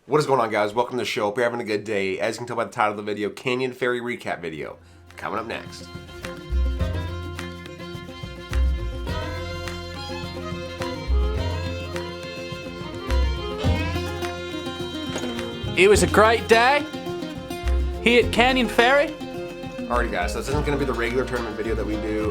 What is going on, guys? Welcome to the show. Hope you're having a good day. As you can tell by the title of the video, Canyon Ferry recap video. Coming up next. It was a great day here at Canyon Ferry. Alrighty, guys, so this isn't going to be the regular tournament video that we do.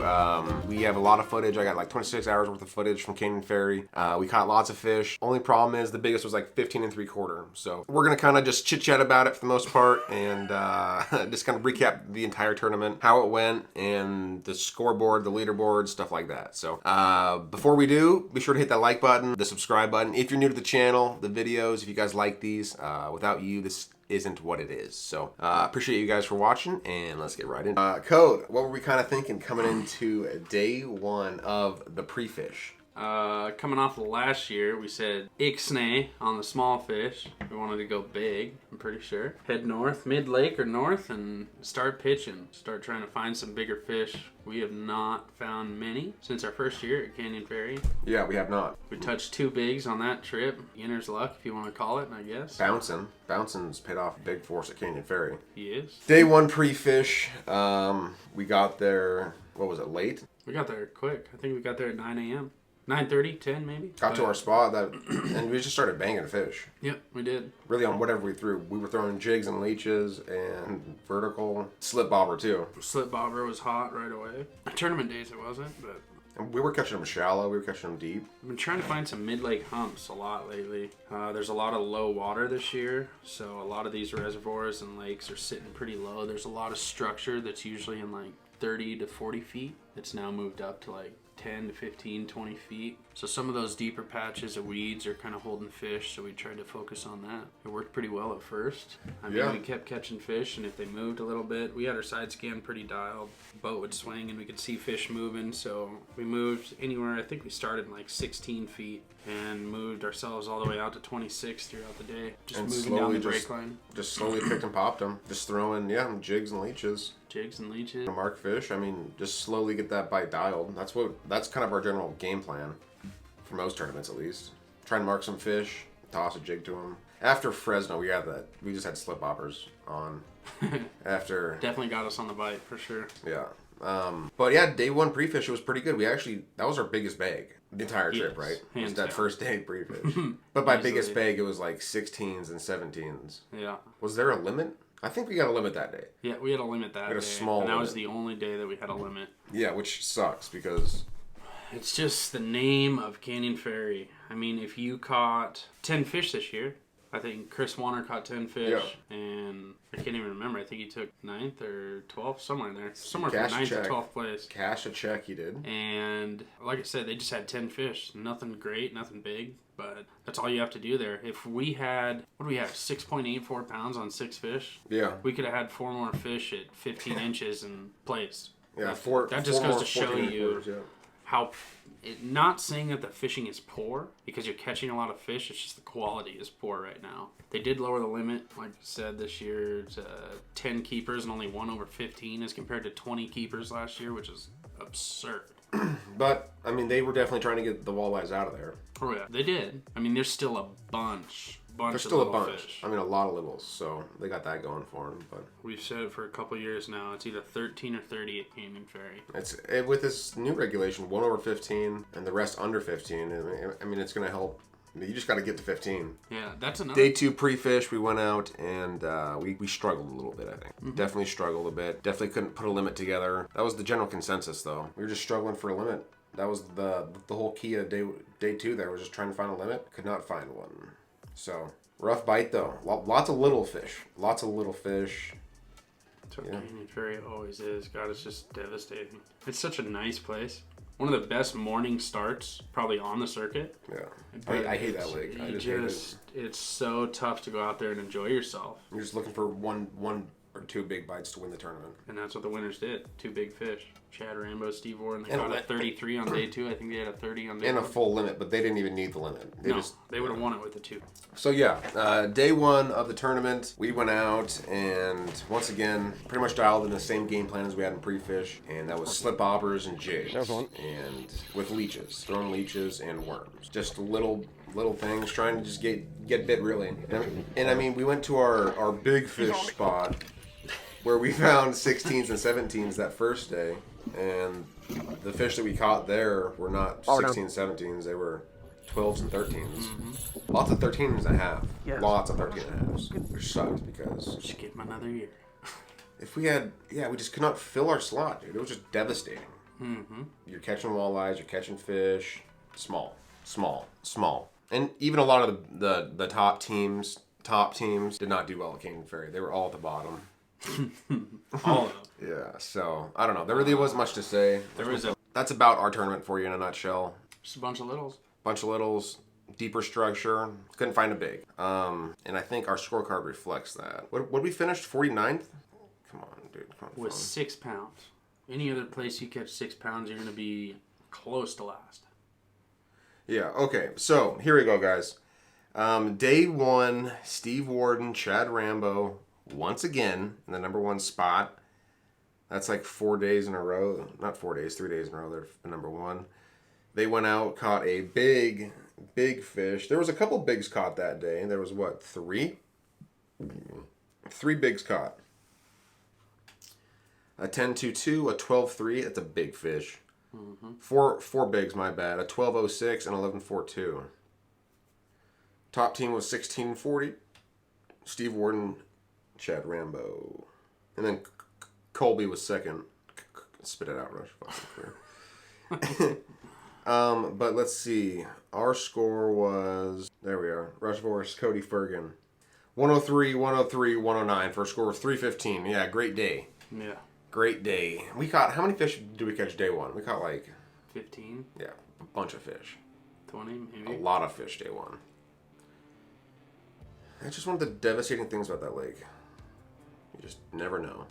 We have a lot of footage. I got like 26 hours worth of footage from Canyon Ferry. We caught lots of fish. Only problem is the biggest was like 15 3/4. So we're going to kind of just chit chat about it for the most part and just kind of recap the entire tournament, how it went, and the scoreboard, the leaderboard, stuff like that. So before we do, be sure to hit that like button, the subscribe button. If you're new to the channel, the videos, if you guys like these, without you, this isn't what it is. So appreciate you guys for watching, and let's get right in. Code, what were we kind of thinking coming into day one of the pre-fish? Coming off of last year, we said ixnay on the small fish. We wanted to go big, I'm pretty sure. Head north, mid-lake or north, and start pitching. Start trying to find some bigger fish. We have not found many since our first year at Canyon Ferry. Yeah, we have not. We touched two bigs on that trip. Beginner's luck, if you want to call it, I guess. Bouncing's paid off big for us at Canyon Ferry. He is. Day one pre-fish. We got there, what was it, late? We got there quick. I think we got there at 9 a.m. 9:30, 10 maybe. Got to our spot and we just started banging fish. Yep, we did. Really on whatever we threw. We were throwing jigs and leeches and vertical. Slip bobber too. Slip bobber was hot right away. Tournament days it wasn't, but... And we were catching them shallow, we were catching them deep. I've been trying to find some mid-lake humps a lot lately. There's a lot of low water this year, so a lot of these reservoirs and lakes are sitting pretty low. There's a lot of structure that's usually in like 30 to 40 feet. It's now moved up to like 10 to 15, 20 feet. So some of those deeper patches of weeds are kind of holding fish, so we tried to focus on that. It worked pretty well at first. I mean, we kept catching fish, and if they moved a little bit, we had our side scan pretty dialed. Boat would swing, and we could see fish moving, so we moved anywhere. I think we started in like 16 feet and moved ourselves all the way out to 26 throughout the day. Just and moving down the break line. Just slowly picked and popped them. Just throwing, jigs and leeches. Jigs and leeches. Mark fish. I mean, just slowly get that bite dialed. That's kind of our general game plan. For most tournaments, at least. Try and mark some fish, toss a jig to them. After Fresno, we just had slip boppers on. After definitely got us on the bite for sure. Yeah. But yeah, day one pre-fish, it was pretty good. That was our biggest bag the entire trip, right? It was that first day pre-fish. But by biggest bag, it was like 16s and 17s. Yeah. Was there a limit? I think we got a limit that day. Yeah, we had a limit that day. We had a small and that limit. was the only day that we had a limit. Yeah, which sucks because... It's just the name of Canyon Ferry. I mean, if you caught 10 fish this year, I think Chris Warner caught 10 fish, and I can't even remember. I think he took 9th or 12th, somewhere in there. Somewhere from 9th to 12th place. Cash a check, he did. And like I said, they just had 10 fish. Nothing great, nothing big, but that's all you have to do there. If we had, 6.84 pounds on 6 fish? Yeah. We could have had 4 more fish at 15 inches and placed. Yeah, that just goes to show you how, not saying that the fishing is poor, because you're catching a lot of fish, it's just the quality is poor right now. They did lower the limit, like I said, this year to 10 keepers and only 1 over 15 as compared to 20 keepers last year, which is absurd. But, I mean, they were definitely trying to get the walleyes out of there. Oh yeah, they did. I mean, there's still a bunch There's still of a bunch. Fish. I mean, a lot of littles, so they got that going for them. But we've said it for a couple years now. It's either 13 or 30 at Canyon Ferry. With this new regulation, 1 over 15 and the rest under 15. I mean, it's going to help. You just got to get to 15. Yeah, that's enough. Day 2 pre-fish, we went out and we struggled a little bit, I think. Mm-hmm. Definitely struggled a bit. Definitely couldn't put a limit together. That was the general consensus, though. We were just struggling for a limit. That was the whole key of day 2 there, was just trying to find a limit. Could not find one. So, rough bite, though. Lots of little fish. Lots of little fish. That's what Canyon Ferry always is. God, it's just devastating. It's such a nice place. One of the best morning starts probably on the circuit. Yeah. I hate that lake. It's so tough to go out there and enjoy yourself. You're just looking for one or 2 big bites to win the tournament. And that's what the winners did. 2 big fish. Chad Rambo, Steve Warren, they got a 33 on day 2. I think they had a 30 on day 1. And a full limit, but they didn't even need the limit. They would have won it with the 2. So yeah, day 1 of the tournament, we went out and once again, pretty much dialed in the same game plan as we had in pre-fish, and that was slip bobbers and jigs. And with leeches, throwing leeches and worms. Just little little things, trying to just get bit really. And I mean, we went to our big fish spot where we found 16s and 17s that first day, and the fish that we caught there were not 16s, 17s, they were 12s and 13s. Lots of 13s and a half. Yes. Lots of 13 and a halves. Which sucks because... Just give them another year. If we had... Yeah, we just could not fill our slot, dude. It was just devastating. You're catching walleyes, you're catching fish. Small. And even a lot of the top teams did not do well at Canyon Ferry. They were all at the bottom. All of them. Yeah, so, I don't know. There really wasn't much to say. That's about our tournament for you in a nutshell. Just a bunch of littles. Deeper structure. Couldn't find a big. And I think our scorecard reflects that. What we finished? 49th? Come on, dude. Come on. With 6 pounds. Any other place you catch 6 pounds, you're going to be close to last. Yeah, okay. So, here we go, guys. Day 1, Steve Warden, Chad Rambo, once again in the number 1 spot. That's like 4 days in a row. Not 4 days, 3 days in a row. They're the number 1. They went out, caught a big fish. There was a couple bigs caught that day. There was, what, 3? 3 bigs caught. A 10-2-2, a 12-3. That's a big fish. Four bigs, my bad. A 12-06 and 11-4-2. Top team was 16-40. Steve Warden, Chad Rambo. And then Colby was second. Spit it out, Rush. But let's see. Our score was... There we are. Rush Voorhis, Cody Fergan. 103, 103, 109 for a score of 315. Yeah, great day. Yeah. Great day. We caught... How many fish did we catch day 1? We caught like... 15? Yeah, a bunch of fish. 20, maybe? A lot of fish day 1. That's just one of the devastating things about that lake. You just never know.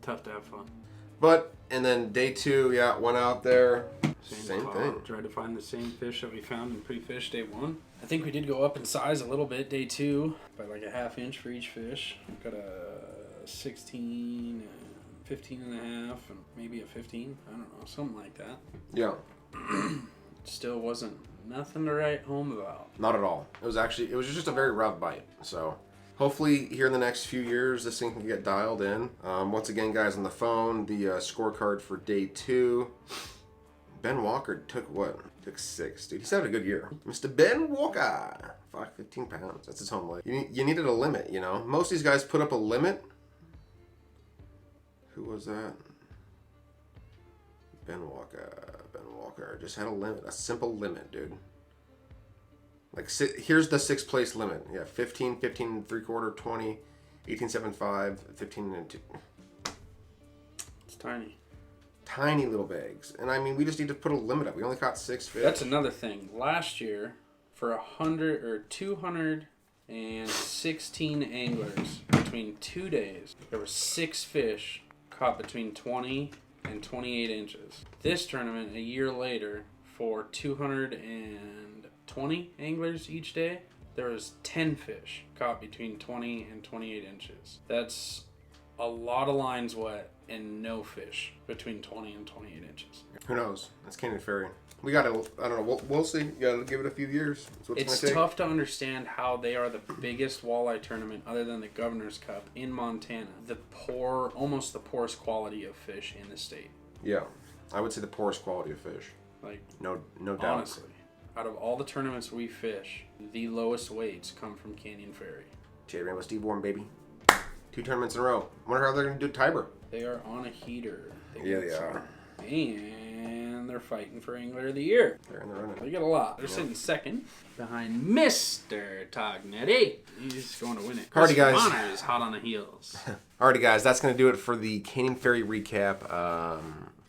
Tough to have fun. But, and then day 2, yeah, went out there. Same thing. Tried to find the same fish that we found in pre-fish day 1. I think we did go up in size a little bit day 2 by like a ½ inch for each fish. Got a 16, 15 and a half, and maybe a 15. I don't know, something like that. Yeah. Still wasn't nothing to write home about. Not at all. It was just a very rough bite. So hopefully here in the next few years, this thing can get dialed in. Once again, guys, on the phone, the scorecard for day 2. Ben Walker took 6, dude. He's having a good year. Mr. Ben Walker. 15 pounds. That's his home leg. You needed a limit, you know? Most of these guys put up a limit. Who was that? Ben Walker just had a limit. A simple limit, dude. Like, here's the 6th place limit. Yeah, 15, 15 and 3/4, 20, 18.75, 15 and 2. It's tiny. Tiny little bags. And I mean, we just need to put a limit up. We only caught 6 fish. That's another thing. Last year, for 216 anglers between 2 days, there were 6 fish caught between 20 and 28 inches. This tournament, a year later, for 220 anglers each day, there was 10 fish caught between 20 and 28 inches. That's a lot of lines wet and no fish between 20 and 28 inches. Who knows? That's Canyon Ferry. We got to, I don't know, we'll see. You got to give it a few years. That's what it's tough to understand how they are the biggest walleye tournament other than the Governor's Cup in Montana. Almost the poorest quality of fish in the state. Yeah, I would say the poorest quality of fish. Like, no doubt. Honestly, out of all the tournaments we fish, the lowest weights come from Canyon Ferry. Chad Rambo, Steve Warren, baby. 2 tournaments in a row. Wonder how they're going to do Tiber. They are on a heater. They are. And they're fighting for Angler of the Year. They're in the running. They get a lot. They're sitting second behind Mr. Tognetti. He's going to win it. Alrighty, guys. Connor is hot on the heels. Alrighty, guys. That's going to do it for the Canyon Ferry recap.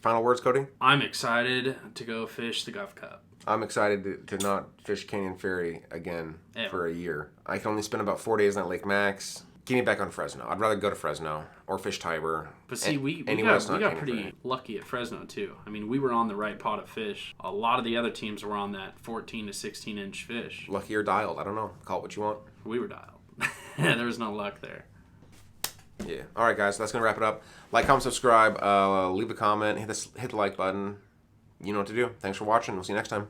Final words, Cody? I'm excited to go fish the Gulf Cup. I'm excited to not fish Canyon Ferry again for a year. I can only spend about 4 days on Lake Max. Get me back on Fresno. I'd rather go to Fresno or fish Tiber. But see, we got pretty lucky at Fresno too. I mean, we were on the right pot of fish. A lot of the other teams were on that 14 to 16 inch fish. Lucky or dialed. I don't know. Call it what you want. We were dialed. There was no luck there. Yeah. All right, guys. That's going to wrap it up. Like, comment, subscribe. Leave a comment. Hit the like button. You know what to do. Thanks for watching. We'll see you next time.